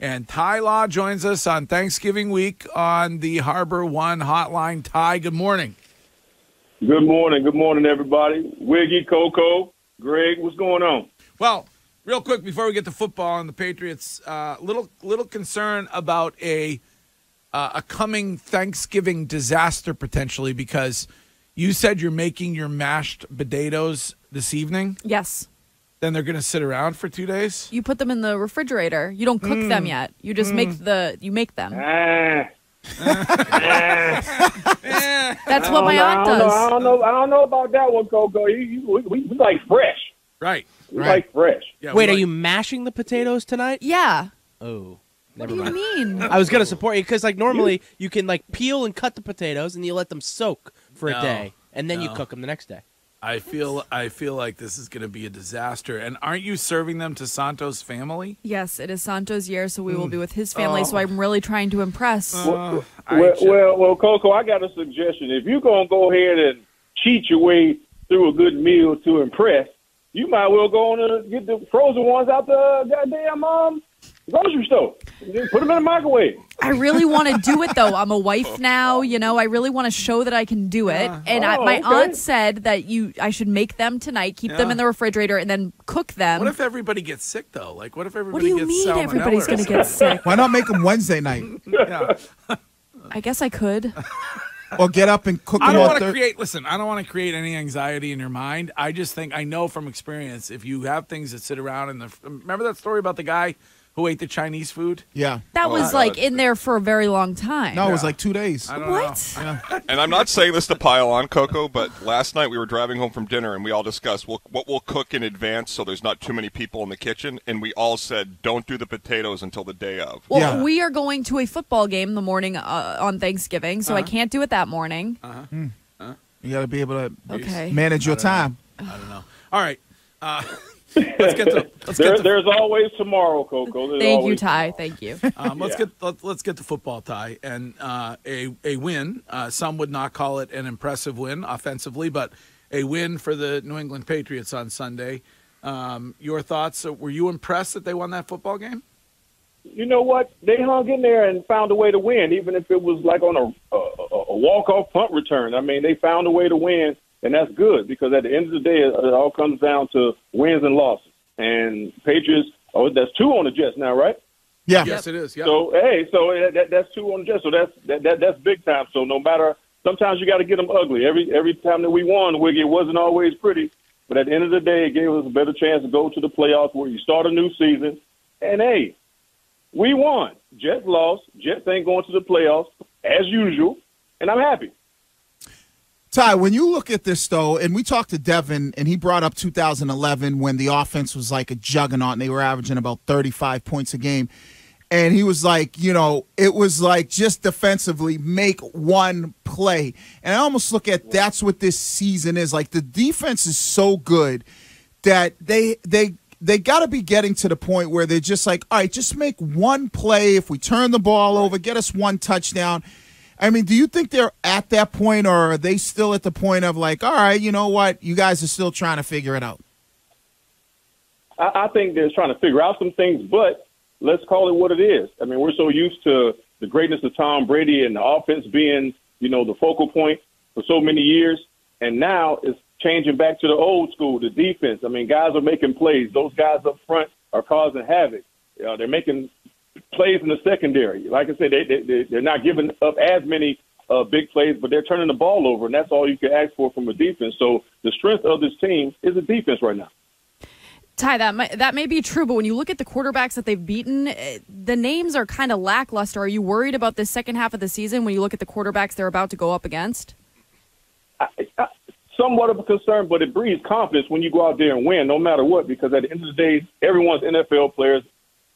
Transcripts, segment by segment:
And Ty Law joins us on Thanksgiving week on the Harbor One Hotline. Ty, good morning. Good morning. Good morning, everybody. Wiggy, Coco, Greg, what's going on? Well, real quick before we get to football and the Patriots, little concern about a coming Thanksgiving disaster potentially, because you said you're making your mashed potatoes this evening. Yes. Then they're going to sit around for 2 days? You put them in the refrigerator. You don't cook them yet. You just make them. That's what my aunt does. I don't know about that one, Coco. We like fresh. Right. We like fresh. Yeah, Wait, are you mashing the potatoes tonight? Yeah. Oh. What Never do mind. you mean? I was going to support you because, normally you can, peel and cut the potatoes and you let them soak for a day, and then you cook them the next day. I feel like this is going to be a disaster. And aren't you serving them to Santos' family? Yes, it is Santos' year, so we will be with his family. So I'm really trying to impress. Well, Coco, I got a suggestion. If you're going to go ahead and cheat your way through a good meal to impress, you might well go on and get the frozen ones out the goddamn grocery store. Put them in the microwave. I really want to do it, though. I'm a wife now, I really want to show that I can do it. And my aunt said that I should make them tonight, keep them in the refrigerator, and then cook them. What if everybody gets sick, though? What if everybody What do you gets mean salmonella everybody's going to get sick? Why not make them Wednesday night? Yeah. I guess I could. Or get up and cook them I don't on want to create any anxiety in your mind. I just think, I know from experience, if you have things that sit around remember that story about the guy who ate the Chinese food? Yeah. That was in there for a very long time. No, it was 2 days. I don't What? know. And I'm not saying this to pile on, Coco, but last night we were driving home from dinner and we all discussed what we'll cook in advance so there's not too many people in the kitchen. And we all said, don't do the potatoes until the day of. Well, we are going to a football game the morning on Thanksgiving, so I can't do it that morning. You got to be able to Okay. manage your time. I don't know. All right. There's always tomorrow, Coco. Thank you, Ty. Thank you. Let's get to football, Ty, and a win. Some would not call it an impressive win offensively, but a win for the New England Patriots on Sunday. Your thoughts? Were you impressed that they won that football game? You know what? They hung in there and found a way to win, even if it was on a walk-off punt return. I mean, they found a way to win. And that's good because at the end of the day, it all comes down to wins and losses. And Patriots, that's 2 on the Jets now, right? Yeah. Yes, it is. Yep. So, that's 2 on the Jets. So that's big time. So no matter, sometimes you got to get them ugly. Every time that we won, Wiggy, it wasn't always pretty. But at the end of the day, it gave us a better chance to go to the playoffs where you start a new season. And, hey, we won. Jets lost. Jets ain't going to the playoffs as usual. And I'm happy. Ty, when you look at this, though, and we talked to Devin, and he brought up 2011 when the offense was like a juggernaut, and they were averaging about 35 points a game. And he was like, it was like just defensively make one play. And I almost look at that's what this season is. Like the defense is so good that they got to be getting to the point where they're just like, all right, just make one play. If we turn the ball over, get us one touchdown. I mean, do you think they're at that point, or are they still at the point of like, all right, you know what, you guys are still trying to figure it out? I think they're trying to figure out some things, but let's call it what it is. I mean, we're so used to the greatness of Tom Brady and the offense being, the focal point for so many years, and now it's changing back to the old school, the defense. I mean, guys are making plays. Those guys up front are causing havoc. They're making plays in the secondary. Like I said, they're not giving up as many big plays, but they're turning the ball over, and that's all you can ask for from a defense. So the strength of this team is a defense right now. Ty, that may be true, but when you look at the quarterbacks that they've beaten, the names are kind of lackluster. Are you worried about the second half of the season when you look at the quarterbacks they're about to go up against? Somewhat of a concern, but it breeds confidence when you go out there and win, no matter what, because at the end of the day, everyone's NFL players.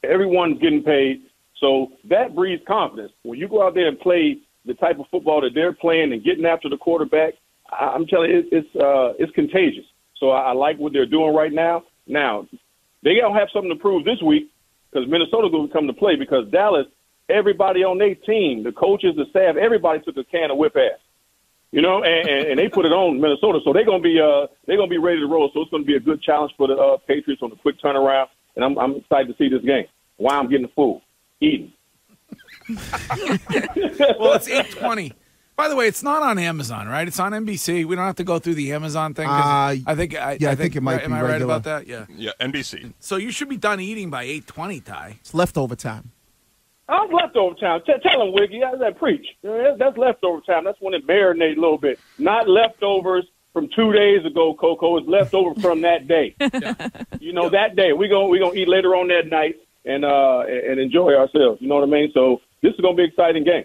Everyone's getting paid, so that breeds confidence. When you go out there and play the type of football that they're playing and getting after the quarterback, I'm telling you, it's contagious. So I like what they're doing right now. Now, they don't have something to prove this week because Minnesota's going to come to play because Dallas, everybody on their team, the coaches, the staff, everybody took a can of whip ass. And they put it on Minnesota, so they're gonna be ready to roll. So it's gonna be a good challenge for the Patriots on the quick turnaround, and I'm excited to see this game. Why I'm getting the fool. eating. Well, it's 8:20. By the way, it's not on Amazon, right? It's on NBC. We don't have to go through the Amazon thing. I think it might be Am I regular. right about that? Yeah. Yeah, NBC. So you should be done eating by 8:20, Ty. It's leftover time. I'm leftover time. Tell him, Wiggy. That's preach. That's leftover time. That's when it marinates a little bit. Not leftovers from 2 days ago, Coco. It's leftover from that day. You know, that day. We're gonna eat later on that night and enjoy ourselves. You know what I mean? So this is gonna be an exciting game.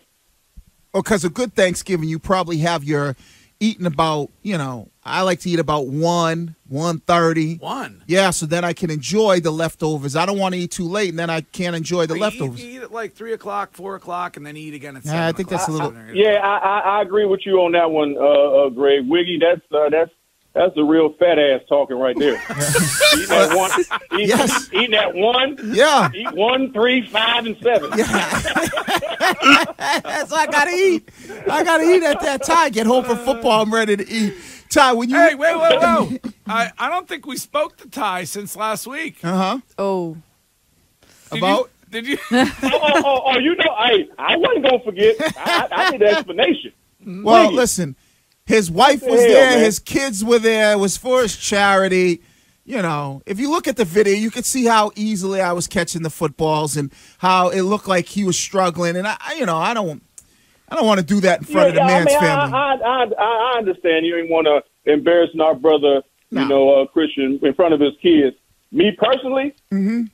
Oh, because a good Thanksgiving, you probably have your eating about, I like to eat about 1:30. 1? Yeah, so then I can enjoy the leftovers. I don't want to eat too late, and then I can't enjoy the leftovers. You eat at like 3 o'clock, 4 o'clock, and then eat again at 7 Yeah, I think that's a little. Yeah, I agree with you on that one, Greg. Wiggy, that's the real fat ass talking right there. Eating at one. Eating at 1. Yeah. Eat 1, 3, 5, and 7. So I gotta eat. I gotta eat at that time. Get home from football. I'm ready to eat. Ty, when you Hey, wait. I don't think we spoke to Ty since last week. Oh. Did you? You know, I wasn't gonna forget. I need an explanation. Well, Wiggy. listen. His wife was hell, there. man? His kids were there. It was for his charity. If you look at the video, you can see how easily I was catching the footballs and how it looked like he was struggling. And I don't want to do that in front of the man's family. I understand. You didn't want to embarrass our brother, Christian, in front of his kids. Me personally,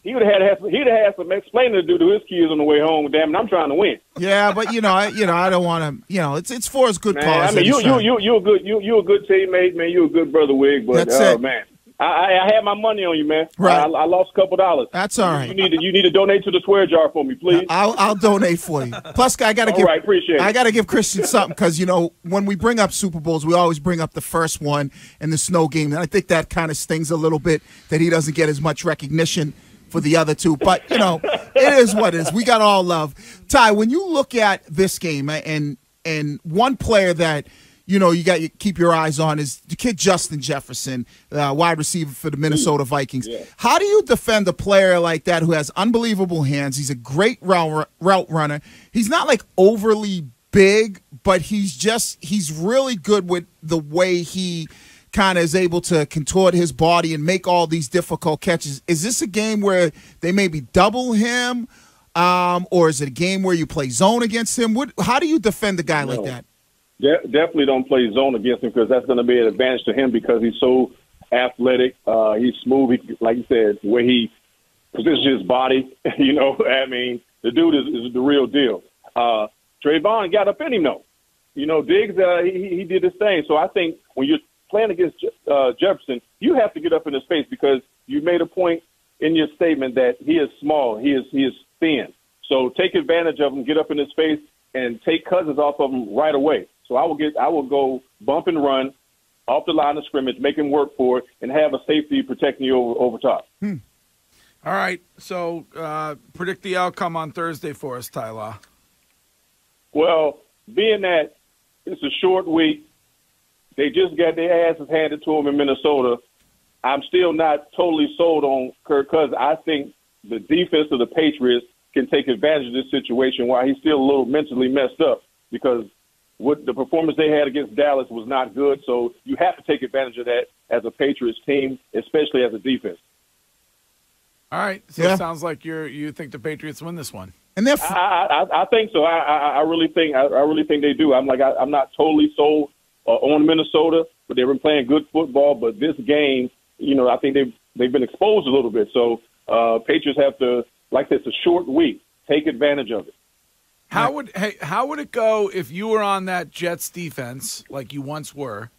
he would have had some explaining to do to his kids on the way home. Damn it, I'm trying to win. Yeah, but I don't want to. It's for his good cause. I mean, you a good teammate, man. You a good brother, Wig. But That's it. Man, I had my money on you, man. Right. I lost a couple dollars. That's all right. You need to donate to the swear jar for me, please. I'll donate for you. Plus, I got to give. All right, appreciate it. I got to give Christian something because when we bring up Super Bowls, we always bring up the first one in the snow game, and I think that kind of stings a little bit that he doesn't get as much recognition for the other two. But it is what it is. We got all love. Ty, when you look at this game and one player that you got to keep your eyes on is the kid Justin Jefferson, wide receiver for the Minnesota Vikings. Yeah. How do you defend a player like that who has unbelievable hands? He's a great route runner. He's not like overly big, but he's really good with the way he kind of is able to contort his body and make all these difficult catches. Is this a game where they maybe double him, or is it a game where you play zone against him? How do you defend a guy like that? Definitely don't play zone against him because that's going to be an advantage to him because he's so athletic. He's smooth. Like you said, the way he positions his body, I mean, the dude is the real deal. Trayvon got up in him, though. Diggs, he did his thing. So I think when you're playing against Jefferson, you have to get up in his face because you made a point in your statement that he is small. He is thin. So take advantage of him, get up in his face, and take Cousins off of him right away. So I will go bump and run off the line of scrimmage, make him work for it, and have a safety protecting you over top. All right. So predict the outcome on Thursday for us, Ty Law. Well, being that it's a short week, they just got their asses handed to them in Minnesota. I'm still not totally sold on Kirk Cousins. I think the defense of the Patriots can take advantage of this situation while he's still a little mentally messed up because what the performance they had against Dallas was not good. So you have to take advantage of that as a Patriots team, especially as a defense. All right. So it sounds like you think the Patriots win this one. And they're I think so. I really think they do. I'm not totally sold on Minnesota, but they've been playing good football. But this game, I think they've been exposed a little bit. So Patriots have to, like this, a short week. Take advantage of it. How would it go if you were on that Jets defense like you once were,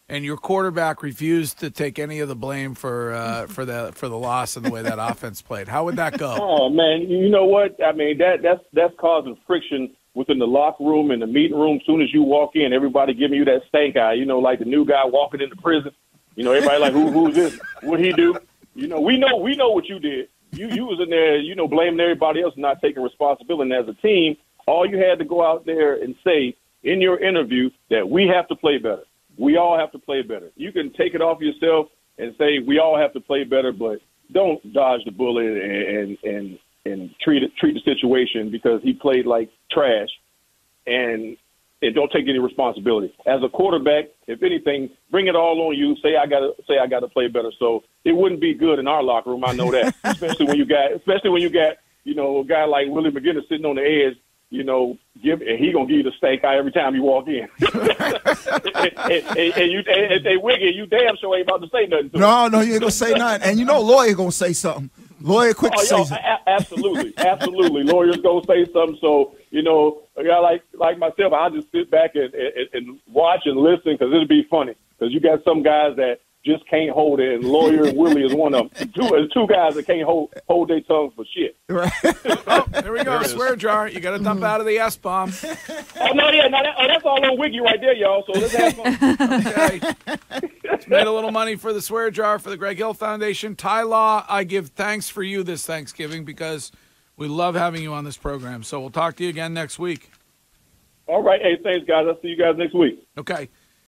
and your quarterback refused to take any of the blame for the loss and the way that offense played? How would that go? Oh man, you know what? I mean that's causing friction within the locker room and the meeting room. As soon as you walk in, everybody giving you that stank eye. Like the new guy walking into prison. Everybody like who's this? What'd he do? We know what you did. You was in there, blaming everybody else and not taking responsibility. And as a team, all you had to go out there and say in your interview that we have to play better. We all have to play better. You can take it off yourself and say we all have to play better, but don't dodge the bullet and treat the situation because he played like trash and don't take any responsibility. As a quarterback, if anything, bring it all on you. Say I gotta play better. So it wouldn't be good in our locker room. I know that, especially when you got a guy like Willie McGinnis sitting on the edge. He gonna give you the steak eye every time you walk in. and Wiggy, you damn sure ain't about to say nothing to him. No, you ain't gonna say nothing. And Lawyer gonna say something. Lawyer quick to say something. Absolutely. Lawyer's gonna say something. So a guy like myself, I'll just sit back and watch and listen because it'll be funny. Because you got some guys that just can't hold it, and Lawyer and Willie is one of them. Two guys that can't hold their tongues for shit. Right. Oh, there we go. Swear jar. You got to dump out of the S-bomb. That's all on Wiggy right there, y'all. So let's have fun. Okay. Let's made a little money for the swear jar for the Greg Hill Foundation. Ty Law, I give thanks for you this Thanksgiving because we love having you on this program. So we'll talk to you again next week. All right. Hey, thanks, guys. I'll see you guys next week. Okay.